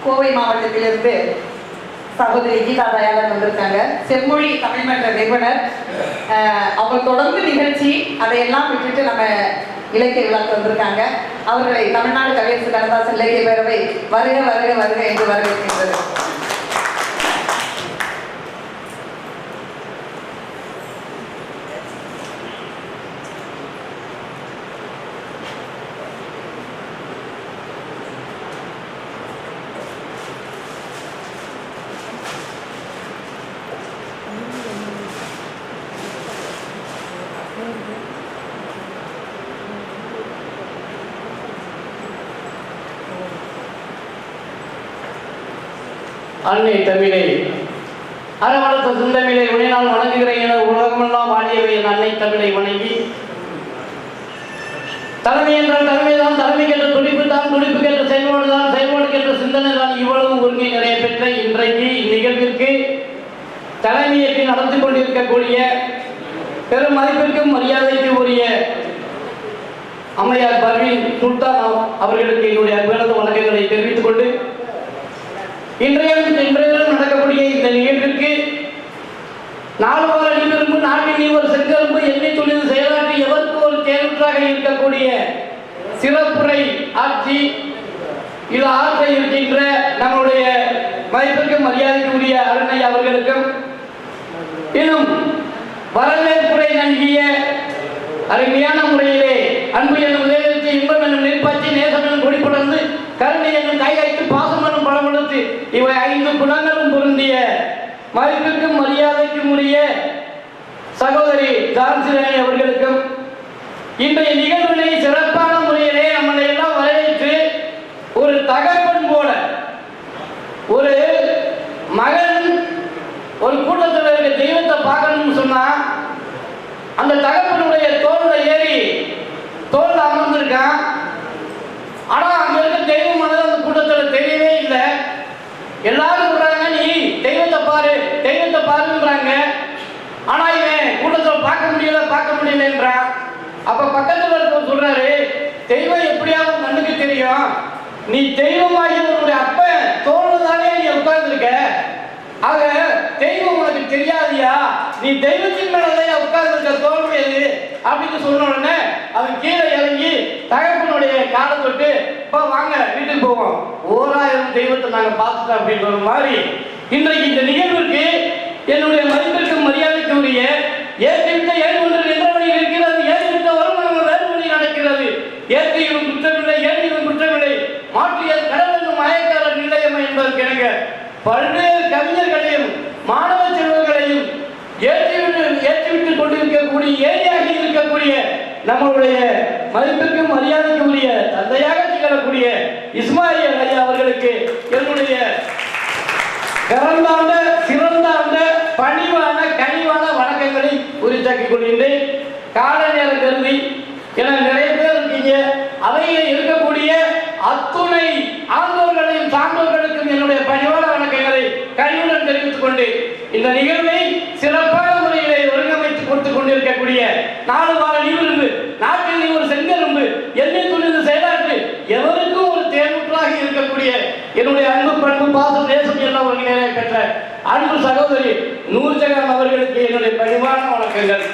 கோவை மாவட்டத்திலிருந்து சகோதரி கீதா தயாளன் வந்திருக்காங்க. செம்மொழி தமிழ்மன்ற நிறுவனர். அவங்க தொடர்ந்து நிகழ்ச்சி அதையெல்லாம் விட்டுட்டு நம்ம இலக்கிய விழாக்கு வந்திருக்காங்க. அவர்களை தமிழ்நாடு கவியரசு கண்ணதாசன் இலக்கிய பேரவை வருக வருக வருக என்று வரவேற்கின்றது. அன்னை தமிழை அறவளர்த்த சுந்தமிழை உனைநாள் வணங்குகிறேன் என உலகமெல்லாம் வாழியவை என் அன்னை தமிழை வணங்கி, தலைமை என்றால் தலைமைதான், தலைமைக்கேற்ற துடிப்பு தான், துடிப்புக்கேற்ற செயல்பாடு தான், செயல்பாடுக்கேற்ற சிந்தனை தான், இவ்வளவு ஒருங்கை நிறைய பெற்ற இன்றைக்கு இந்நிகழ்விற்கு தலைமையேற்று நடந்து கொண்டிருக்கக்கூடிய பெரும் மதிப்பிற்கும் மரியாதைக்கு உரிய அம்மையார் பர்வீன் சுல்தான் அவர்களுக்கு என்னுடைய அன்பு வணக்கங்களை தெரிவித்துக் கொண்டு, இன்றைய நடக்கக்கூடிய இந்த நிகழ்விற்கு 4 வார நீவிரும்பு, நாட்டில் நீ ஒரு செங்கரும்பு, எண்ணெய் தொழில் செயலாற்றி எவருக்கு ஒரு தேர்வுற்றாக இருக்கக்கூடிய சிறப்புரை ஆட்சி இது ஆற்ற இருக்கின்ற நம்முடைய மதிப்பிற்கும் மரியாதைக்குரிய அருணை அவர்களுக்கும், இன்னும் வரவேற்புரை நல்கிய அருமையான முறையிலே அன்பு என்னும் உதயத்தை, இன்பம் என்னும் நெற்பாச்சி, நேசம் என்னும் கொடி படர்ந்து, கருணை என்னும் கை வைத்து, பாசம் என்னும் படம் கொடுத்து, இவை 5 குணங்களும் பொருந்திய மதிப்பிற்கும் மரியாதைக்கும் உரிய சகோதரி ஜான்சிராணி அவர்களுக்கும், இன்றைய நிகழ்வினை சிறப்பான முறையிலே நம்மளை எல்லாம் வரவேற்று ஒரு தகப்பன் போல ஒரு மகன் ஒரு கூட்டத்தில் இருக்க தெய்வத்தை பார்க்கணும்னு சொன்னா அந்த தகப்பனுடைய தோல்ல ஏறி தோல்ல அமர்ந்திருக்கான். ஆனா அங்க இருக்க தெய்வம் வந்து அந்த கூட்டத்தில் தெரியவே இல்லை. எல்லாரும் சொல்றாங்க நீ தெய்வத்தை பாரு தெய்வத்தை பாருன்றாங்க. ஆனா இவன் கூட்டத்தில் பார்க்க முடியலன்றான். அப்ப பக்கத்தில் இருக்க சொல்றாரு, தெய்வம் எப்படியாவது கண்ணுக்கு தெரியும், நீ தெய்வமாகி உன்னுடைய அப்ப தோல் தானே நீ உட்கார்ந்துருக்க, ஆக தெய்வம் உனக்கு தெரியாதியா, நீ தெய்வத்தின் மேலதான் உட்கார்ந்துருக்க தோல்வியது அப்படின்னு சொன்ன உடனே அவன் கீழே இறங்கி தகப்பனுடைய காலை தொட்டு, இப்போ வாங்க வீட்டுக்கு போவோம், 1000 தெய்வத்தை நாங்க பார்த்துட்டோம் அப்படின்ற மாதிரி இன்றைக்கு இந்த நிகழ்வுக்கு என்னுடைய மதிப்பிற்கும் மரியாதைக்கு உரிய ஏற்றிவிட்ட ஏழ்வொன்று நின்றவழி இருக்கிறது, ஏற்றிவிட்ட வருமானம் வேறுமொழி நடக்கிறது, ஏற்றியும் குற்றமில்லை ஏற்றியும் குற்றமில்லை, மாற்றிய கடல் என்னும் மயக்காரர் நிலையம் என்பதற்கு எனக்கு பல்வேறு கவிஞர்களையும் மாணவ செல்வங்களையும் ஏற்றிவிட்டுக் கொண்டிருக்கக்கூடிய ஏரியாகி இருக்கக்கூடிய நம்மளுடைய மதிப்பிற்கும் மரியாதைக்கு உரிய தந்தையாக திகழக்கூடிய இஸ்மாயில் ஐயா அவர்களுக்கு என்னுடைய சிறந்தாண்ட பணிவான கனிவான வணக்கங்களை உரித்தாக்கிக் கொள்கின்றேன். கால நேரம் கருதி என நிறைய பேர் இருக்கீங்க, அவையில் இருக்கக்கூடிய அத்துணை ஆண்டோர்களையும் சான்றோர்களுக்கும் என்னுடைய பணிவான வணக்கங்களை கனிவுடன் தெரிவித்துக் கொண்டு இந்த நிகழ்வை சிறப்பான முறையிலே ஒருங்கமைத்துக் கொடுத்துக் கொண்டிருக்கக்கூடிய 4 வார நீவிரும்பு, நாட்டில் நீ ஒரு செங்கரும்பு, எண்ணெய் துணிந்து செயலாற்று எவருக்கும் ஒரு தேர்வுற்றாக இருக்கக்கூடிய என்னுடைய அன்பு பண்பு பாசம் நேசம் எல்லாம் ஒருங்கிணைய பெற்ற அன்பு சகோதரி நூர்ஜஹான் அவர்களுக்கு என்னுடைய பணிவான வணக்கங்கள்.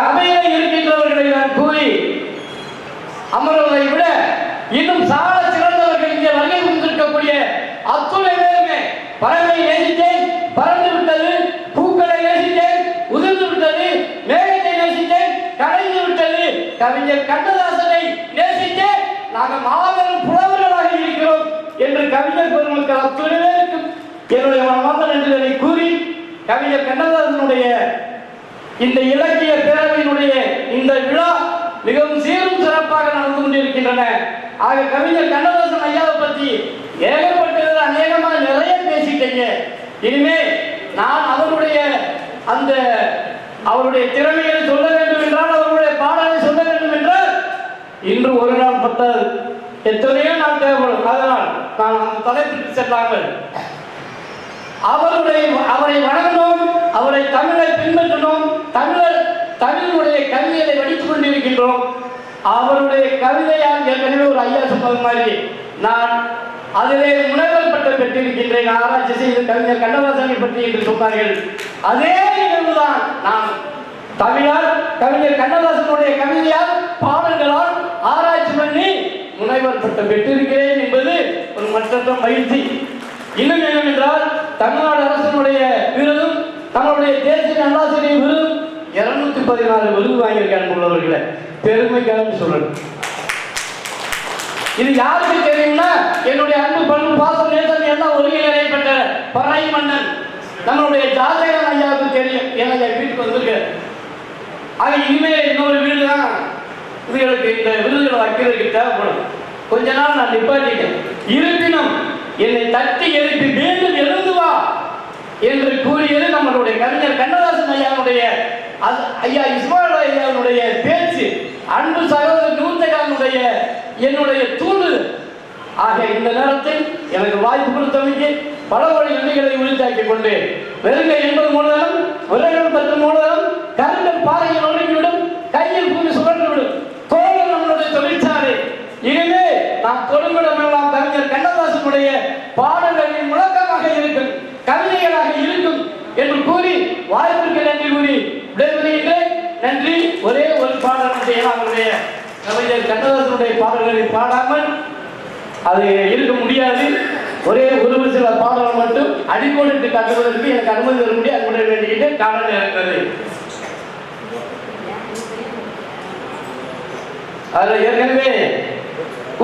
அவையிலே இருக்கின்றவர்களை நான் கூறி அமர்வதை விட இன்னும் சால சிறந்தவர்கள் இங்கே வருகை கொண்டிருக்கக்கூடிய அத்துணை பேருமே பறவை நேசித்தேன், பறந்து விட்டது, பூக்களை நேசித்தேன், உதிர்ந்து விட்டது, மேகத்தை நேசித்தேன், கடைந்து விட்டது, கவிஞர் கண்ணதாசனை நேசித்தேன், நாங்கள் மாபெரும் புலவர்களாக இருக்கிறோம் என்று கவிஞர் பெருமக்கள் அத்துணை பேருக்கும் என்னுடைய மனமார்ந்த நன்றிகளை கூறி, கவிஞர் கண்ணதாசனுடைய இந்த இலக்கிய பேரவையினுடைய இந்த விழா மிகவும் சீரும் சிறப்பாக நடந்து கொண்டிருக்கின்றன. ஆக கவிஞர் கண்ணதாசன் ஐயாவை பற்றி ஏகப்பட்டது அநேகமாக நிறைய பேசிட்டீங்க. இனிமே நான் அவருடைய திறமைகளை சொல்ல வேண்டும் என்றால், அவருடைய பாடலை சொல்ல வேண்டும் என்றால் இன்று ஒரு நாள் பத்தாது, எத்தனையோ நாள் தேவைப்படும். அதனால் நான் அந்த தலைப்பிற்கு செல்லாமல் அவரை வணங்கினோம், அவரை தமிழை பின்பற்றினோம், தமிழுடைய கவிதைகளை பெற்றிருக்கின்றோம். அவருடைய கவிதையால் ஏற்கனவே ஒரு ஐயா சொன்னது மாதிரி நான் அதிலே முனைவர் பட்டம் பெற்றிருக்கின்றேன். ஆராய்ச்சி செய்த கவிஞர் கண்ணதாசனை பற்றி என்று சொன்னார்கள். அதே நிகழ்வுதான் நான் தமிழால் கவிஞர் கண்ணதாசனுடைய கவிதையால் பாடல்களால் ஆராய்ச்சி பண்ணி முனைவர் பட்டம் பெற்றிருக்கிறேன் என்பது ஒரு மற்றற்ற மகிழ்ச்சி. இன்னும் என்னவென்றால் தமிழ்நாடு அரசினுடைய விருதும் தங்களுடைய தேசிய நல்லாசிரியர் விருதும் 214 விருது வாங்கியிருக்காங்க உள்ளவர்களை பெருமைக்காக சொல்லணும். இது யாருக்கு தெரியும்னா என்னுடைய அன்பு பண்பு பாசம் நேசம் எல்லாம் ஒருங்கிணைப்பட்ட பறை மன்னன் நம்மளுடைய ஜாதகன் ஐயாவுக்கு தெரியும். ஏன்னா வீட்டுக்கு வந்திருக்க ஆக இனிமேல் இன்னொரு வீடு தான் இதுகளுக்கு இந்த விருதுகளை வைக்கிறதுக்கு தேவைப்படும். கொஞ்ச நாள் நான் நிப்பாட்டிட்டேன். இருப்பினும் என்னை தட்டி எழுப்பி மீண்டும் எழுந்து வா என்று கூறியது நம்மளுடைய கவிஞர் கண்ணதாசன் ஐயாவுடைய ஐயா இஸ்மாயில் ஐயாவுடைய பேச்சு, அன்பு சகோதரர் நூத்தகானுடைய என்னுடைய தூண்டுதல். ஆக இந்த நேரத்தில் எனக்கு வாய்ப்பு கொடுத்தமைக்கு பல வழி நன்றிகளை உறுதியாக்கிக் கொண்டு வெறுங்க 80 மூலதனம் விரைவில் 10 மூலதனம் கருங்கல் பாறையில் நொறுங்கிவிடும், கையில் பூமி சுழன்றுவிடும். தோழர் நம்மளுடைய தொழிற்சாலை இனிமே நாம் தொடுமிடம் எல்லாம் கவிஞர் கண்ணதாசனுடைய பாடல்களின் முழக்கமாக இருக்கும், கவிதைகளாக இருக்கும் என்று கூறி வாய்ப்பிற்கு நன்றி கூறி விடைபெறுகின்றேன். நன்றி. ஒரே ஒரு பாடல் அவருடைய கவிஞர் கண்ணதாசனுடைய பாடல்களை பாடாமல் அது இருக்க முடியாது. ஒரே ஒரு சில பாடல்கள் மட்டும் அடிக்கோடிட்டு காட்டுவதற்கு எனக்கு அனுமதி தர முடியாது. அனுமதி வேண்டிக்கிட்டு காலம் இருக்கிறது. அதில் ஏற்கனவே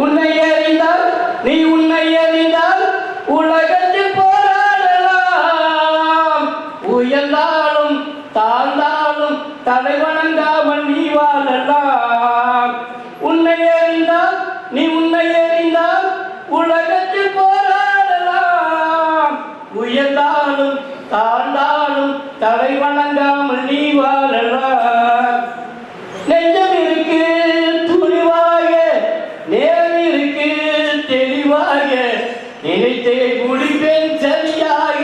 உன்னை அறிந்தால் நீ உன்னை அறிந்தால் உலகத்தில் போராடலாம், உயர்ந்தாலும் தாழ்ந்தாலும் தலை வணங்காமல் நீ வாழலாம். உன்னை அறிந்தால் நீ உன்னை அறிந்தால் உலகத்தில் போராடலாம், உயர்ந்தாலும் தாழ்ந்தாலும் தலை வணங்காமல் நீ வாழலாம். நெஞ்சம் இருக்கு துணிவாக, நேரம் இருக்கு தெளிவாக, நினைத்தே முடிப்பேன் சரியாக,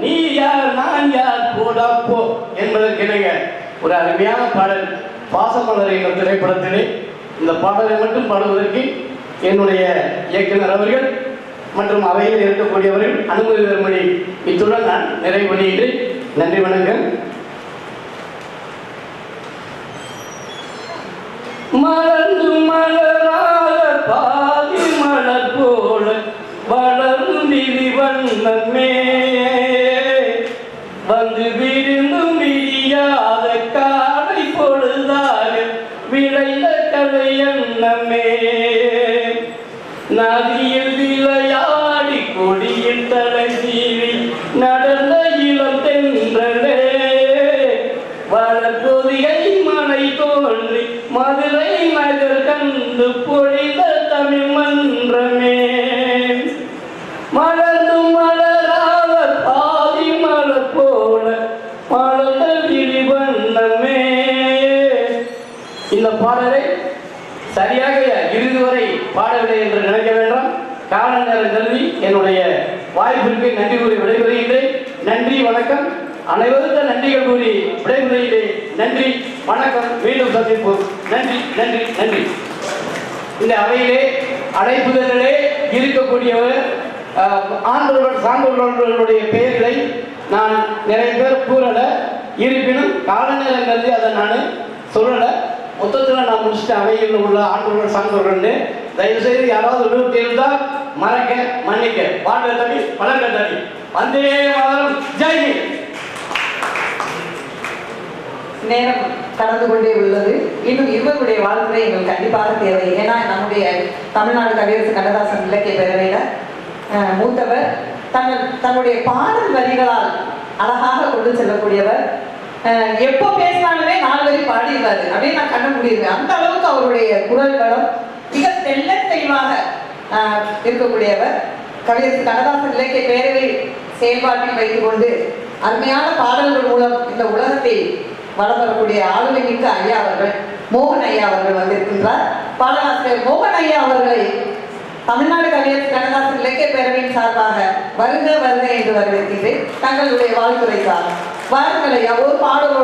நீ யார் நான் யார் போடாப்போ என்பதற்கிணங்க ஒரு அருமையான பாடல் பாசமலர் என்ற திரைப்படத்திலே இந்த பாடலை மட்டும் பாடுவதற்கு என்னுடைய இயக்குனர் அவர்கள் மற்றும் அவையில் இருக்கக்கூடியவர்கள் அனுமதி தரும்படி இத்துடன் நான் நிறைவு பண்ணிக்கிறேன். நன்றி, வணக்கம். மலர்ந்து மலராக பாதி மலர் போல வளரும் விரிவண்ணமே, வந்து விருந்தும் விரியாத காலை பொழுதாக விளைந்த கலை எண்ணமே. நதியில் விளையாடி கொடியில் தலை சீவி நடந்த இளம் தென்றலே, வளர்பொதிகை மலை தோன்றி மதுரை நகர் கண்டு பொழிந்த தமிழ் மன்றமே. மலர்ந்து மலராத பாதி மலர் போல மலர்ந்த விரிவண்ணமே. இந்த பாடலை சரியாக இறுதி வரை பாடவில்லை என்று நினைக்க வேண்டாம். கால நேரம் கருதி என்னுடைய வாய்ப்பிற்கு நன்றி கூறி விடைபெறுகின்றேன். நன்றி, வணக்கம். அனைவருக்கும் நன்றிகள் கூறி விடைபெறுகிறேன். நன்றி, வணக்கம். மீண்டும் சந்திப்போம். நன்றி, நன்றி, நன்றி. இந்த அவையிலே அழைப்புதலே இருக்கக்கூடியவர் ஆண்டோர்கள் சான்றோர்களுடைய பெயர்களை நான் நிறைய பேர் கூறல. இருப்பினும் கால நேரம் கருதி அதை நான் சொல்லலை. மொத்தத்தில் நான் முடிச்சுட்டு அவையில் உள்ள ஆண்டோர்கள் சான்றோர்கள் தயவுசெய்து யாராவது விடுவிட்டு இருந்தால் மறக்க மன்னிக்க. பாட தண்ணி வளர்க்க தண்ணி வந்தே மாதம். ஜெய். நேரம் கடந்து கொண்டே உள்ளது. இன்னும் இருவருடைய வாழ்க்கை எங்களுக்கு கண்டிப்பாக தேவை. ஏன்னா நம்முடைய தமிழ்நாடு கவியரசு கண்ணதாசன் இலக்கிய பேரவையில மூத்தவர், தன்னுடைய பாடல் வரிகளால் அழகாக கொண்டு செல்லக்கூடியவர். எப்போ பேசினாலுமே 4 வரி பாடிடுவாரு அப்படின்னு நான் கண்ண முடியுது. அந்த அளவுக்கு அவருடைய குரல் வளம் மிக தெல்ல தெளிவாக இருக்கக்கூடியவர். கவியரசு கண்ணதாசன் இலக்கிய பேரவை செயல்பாட்டில் வைத்துக் கொண்டு அருமையான பாடல்கள் மூலம் இந்த உலகத்தை வளம் வரக்கூடிய ஆளுமை மிக்க ஐயா அவர்கள், மோகன் ஐயா அவர்கள் வந்திருக்கின்றார். பாடலாசிரியர் மோகன் ஐயா அவர்களை தமிழ்நாடு கவியரசு கண்ணதாசன் இலக்கிய பேரவையின் சார்பாக வருக வருக என்று வரவேற்கின்றேன். தங்களுடைய வாழ்த்துரைக்காக வாருங்கள் ஐயா. ஒரு பாடலோடு